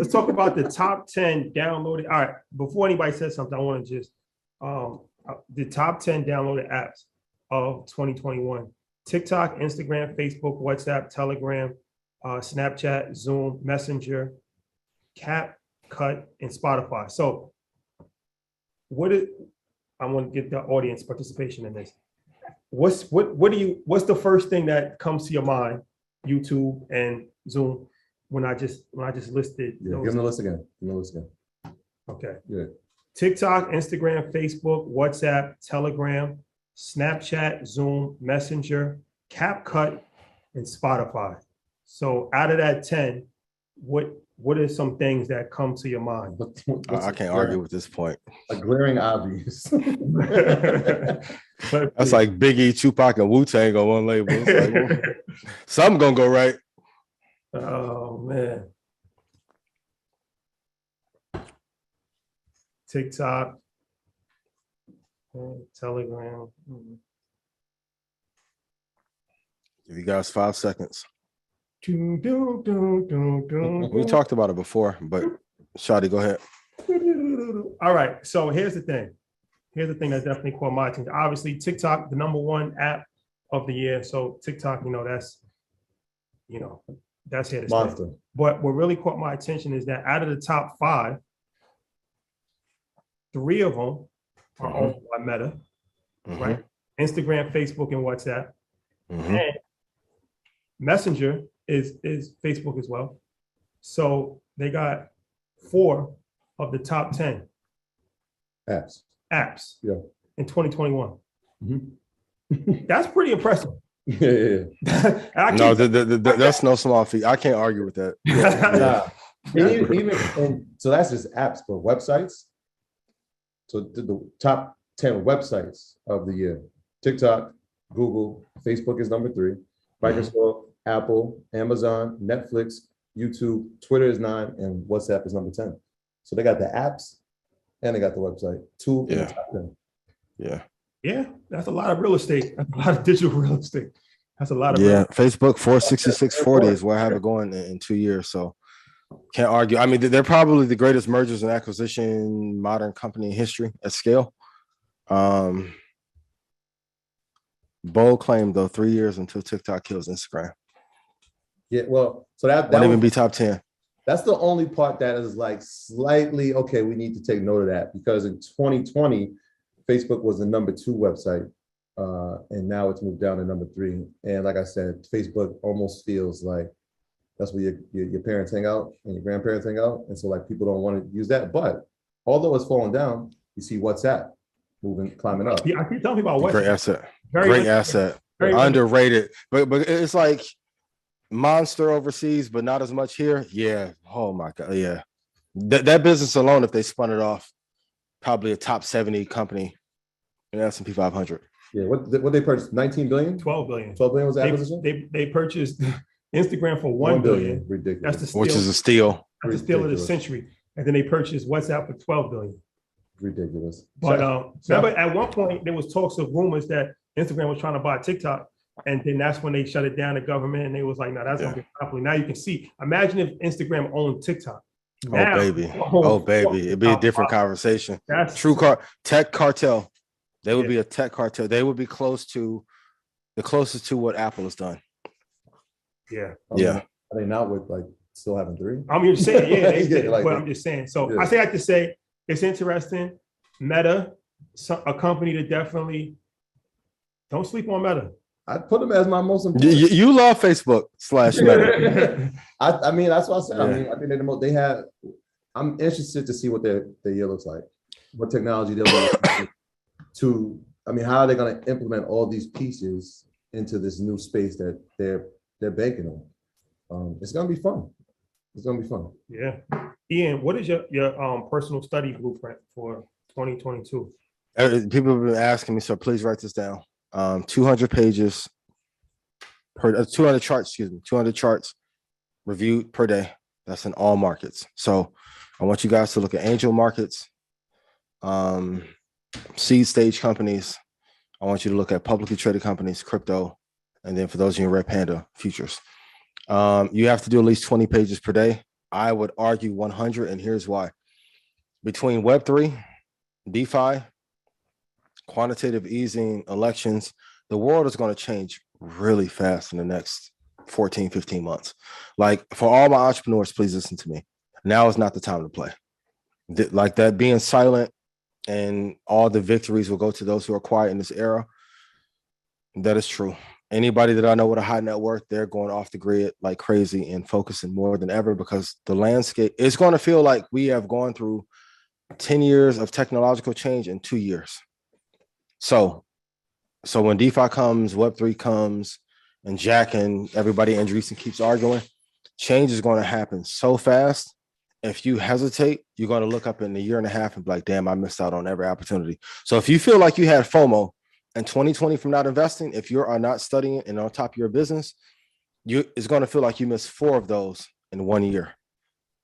let's talk about the top 10 downloaded. All right, before anybody says something, I want to just the top 10 downloaded apps of 2021: TikTok, Instagram, Facebook, WhatsApp, Telegram, Snapchat, Zoom, Messenger, CapCut, and Spotify. So, I want to get the audience participation in this. What's the first thing that comes to your mind? YouTube and Zoom. When I just listed. Yeah, give them the list again. Okay. Yeah. TikTok, Instagram, Facebook, WhatsApp, Telegram, Snapchat, Zoom, Messenger, CapCut, and Spotify. So out of that 10, what are some things that come to your mind? I can't argue with this point. A glaring obvious. That's like Biggie, Tupac, and Wu-Tang on one label. It's like, well, something gonna go right. Oh man. TikTok, Telegram. Give you guys 5 seconds. We We talked about it before, but Shadi, go ahead. All right. So here's the thing. Here's the thing that definitely caught my attention. Obviously, TikTok, the #1 app of the year. So TikTok, that's here to Monster. stay. But what really caught my attention is that out of the top 5, 3 of them are owned by Meta, right? Instagram, Facebook, and WhatsApp. And Messenger is Facebook as well. So they got 4 of the top 10 apps in 2021. That's pretty impressive. Yeah. No, that's no small feat. I can't argue with that. Even so that's just apps, but websites. So the top 10 websites of the year: TikTok, Google, Facebook is number 3, Microsoft, Apple, Amazon, Netflix, YouTube, Twitter is 9, and WhatsApp is number 10. So they got the apps and they got the website. 2 in the top 10. Yeah, that's a lot of real estate. That's a lot of digital real estate. That's a lot of Facebook 46640 is where I have it going in 2 years. So can't argue. I mean, they're probably the greatest mergers and acquisition modern company in history at scale. Bold claim though, 3 years until TikTok kills Instagram. Yeah, well, so that won't even be top 10. That's the only part that is like slightly okay. We need to take note of that because in 2020, Facebook was the number 2 website, and now it's moved down to number 3. And like I said, Facebook almost feels like that's where your parents hang out and your grandparents hang out, and so like people don't want to use that. But although it's falling down, you see WhatsApp climbing up. Yeah, I keep telling people about WhatsApp. Great asset. Great asset. Underrated, but it's like monster overseas, but not as much here. Yeah. Oh my God. Yeah. That business alone, if they spun it off, probably a top 70 company in S&P 500. Yeah. What they purchased? 19 billion? 12 billion. 12 billion was the acquisition? They purchased Instagram for 1 billion. Ridiculous. That's the steal. Which is a steal. That's the steal of the century. And then they purchased WhatsApp for 12 billion. Ridiculous. But remember at one point there was talks of rumors that Instagram was trying to buy TikTok. And then that's when they shut it down, the government, and they was like, no, that's gonna be a monopoly. Now you can see. Imagine if Instagram owned TikTok. Now, oh baby, it'd be a different conversation. That's tech cartel. They would be a tech cartel. They would be close to the closest to what Apple has done. Yeah. Yeah. Are they not with like still having 3? I'm just saying, yeah. Like I'm just saying. So I say I have to say it's interesting. Meta, a company that definitely don't sleep on Meta. I'd put them as my most important. You love Facebook /Meta. I mean, that's what I said. I mean, I think they're the most. I'm interested to see what their year looks like, what technology they'll be to. I mean, how are they going to implement all these pieces into this new space that they're banking on? It's going to be fun. It's going to be fun. Yeah, Ian, what is your personal study blueprint for 2022? People have been asking me, so please write this down. 200 pages per 200 charts, 200 charts reviewed per day. That's in all markets. So I want you guys to look at angel markets, seed stage companies. I want you to look at publicly traded companies, crypto, and then for those of you in Red Panda, futures. You have to do at least 20 pages per day. I would argue 100, and here's why. Between Web3, DeFi, quantitative easing, elections, the world is going to change really fast in the next 14, 15 months. Like, for all my entrepreneurs, please listen to me. Now is not the time to play. Like that being silent and all the victories will go to those who are quiet in this era. That is true. Anybody that I know with a high net worth, they're going off the grid like crazy and focusing more than ever, because the landscape is going to feel like we have gone through 10 years of technological change in 2 years. So when DeFi comes, Web3 comes, and Jack and everybody, Andreessen keeps arguing, change is going to happen so fast. If you hesitate, you're going to look up in a year and a half and be like, damn, I missed out on every opportunity. So if you feel like you had FOMO in 2020 from not investing, if you are not studying and on top of your business, it's going to feel like you missed 4 of those in 1 year.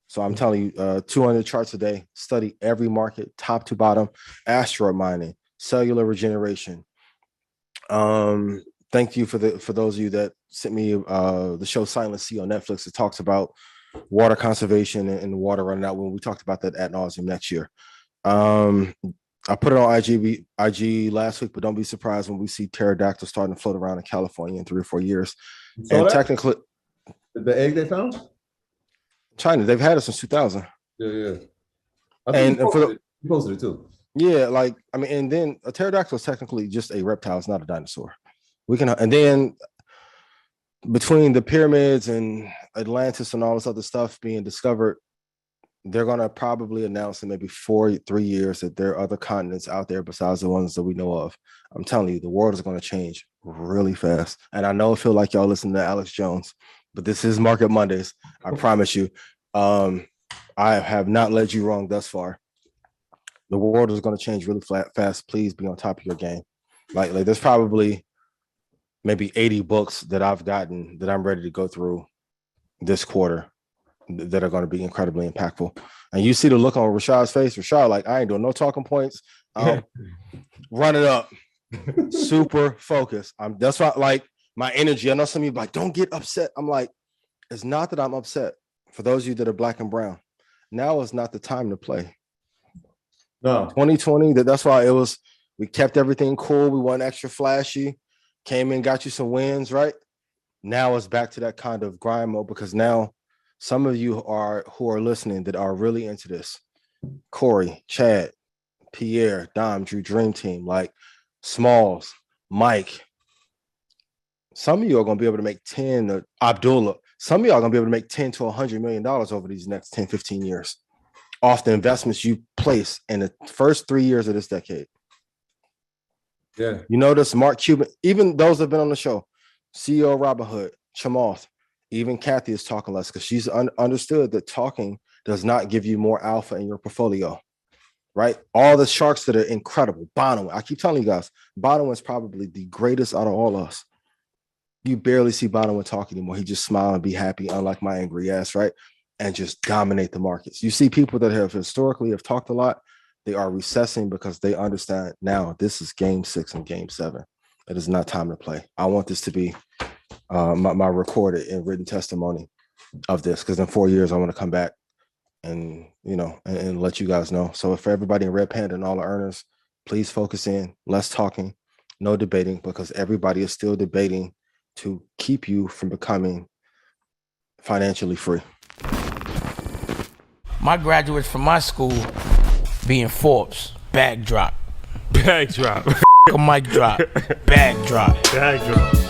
So I'm telling you, 200 charts a day, study every market, top to bottom, asteroid mining, cellular regeneration. Thank you for those of you that sent me the show Silent Sea on Netflix. It talks about water conservation and the water running out. When we talked about that ad nauseum next year. I put it on IG last week, but don't be surprised when we see pterodactyls starting to float around in California in 3 or 4 years. And technically, the egg they found? China, they've had it since 2000. Yeah. And you posted it too. Yeah, like, I mean, and then a pterodactyl is technically just a reptile. It's not a dinosaur. And then between the pyramids and Atlantis and all this other stuff being discovered, they're going to probably announce in maybe 3 years that there are other continents out there besides the ones that we know of. I'm telling you, the world is going to change really fast. And I know I feel like y'all listen to Alex Jones, but this is Market Mondays. I promise you. I have not led you wrong thus far. The world is going to change really fast. Please be on top of your game. Like there's probably maybe 80 books that I've gotten that I'm ready to go through this quarter that are going to be incredibly impactful. And you see the look on Rashad's face. Rashad, like, I ain't doing no talking points. Run it up. Super focused. That's why, like, my energy. I know some of you like, don't get upset. I'm like, it's not that I'm upset. For those of you that are black and brown, now is not the time to play. No. 2020, that's why we kept everything cool. We weren't extra flashy. Came in, got you some wins, right? Now it's back to that kind of grind mode, because now some of you who are listening that are really into this. Corey, Chad, Pierre, Dom, Drew, Dream Team, like Smalls, Mike. Some of you are going to be able to make 10, or Abdullah. Some of you are going to be able to make 10 to $100 million over these next 10, 15 years off the investments you place in the first 3 years of this decade. Yeah. You notice Mark Cuban, even those that have been on the show, CEO of Robinhood, Chamath, even Kathy is talking less because she's understood that talking does not give you more alpha in your portfolio, right? All the sharks that are incredible. Bonawyn, I keep telling you guys, Bonawyn is probably the greatest out of all of us. You barely see Bonawyn talk anymore. He just smile and be happy, unlike my angry ass, right? And just dominate the markets. You see people that have historically talked a lot, they are recessing because they understand now this is game 6 and game 7. It is not time to play. I want this to be my recorded and written testimony of this, because in 4 years I want to come back and and let you guys know. So for everybody in Red Panda and all the earners, please focus in, less talking, no debating, because everybody is still debating to keep you from becoming financially free. My graduates from my school being Forbes, bag drop. Bag drop. A mic drop, bag drop. Bag drop.